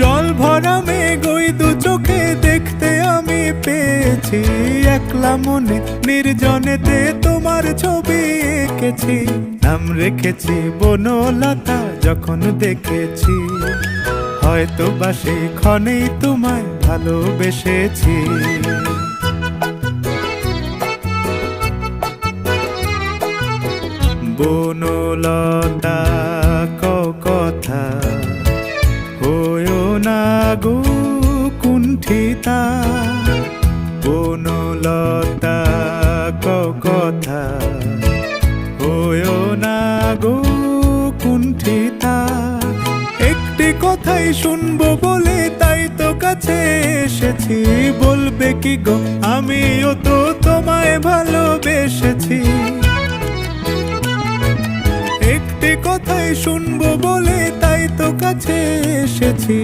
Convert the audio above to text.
জল ভরা মেঘ ওই দু চোখে দেখতে আমি পেয়েছি, একলা মনে নির্জনেতে তোমার ছবি এঁকেছি। নাম রেখেছি বনলতা যখন দেখেছি, হয়তো বা সেই ক্ষণেই তোমায় ভালোবেসেছি। বনলতা কথা হয়ো না গো কুণ্ঠিতা, বনলতা কথা হয়ো না গো কুণ্ঠিতা। একটি কথাই শুনবো বলে তাই তো কাছে এসেছি, বলবে কি গো আমিও তো তোমায় ভালোবেসেছি। একটি কথাই শুনবো বলে তাই তো কাছে এসেছি,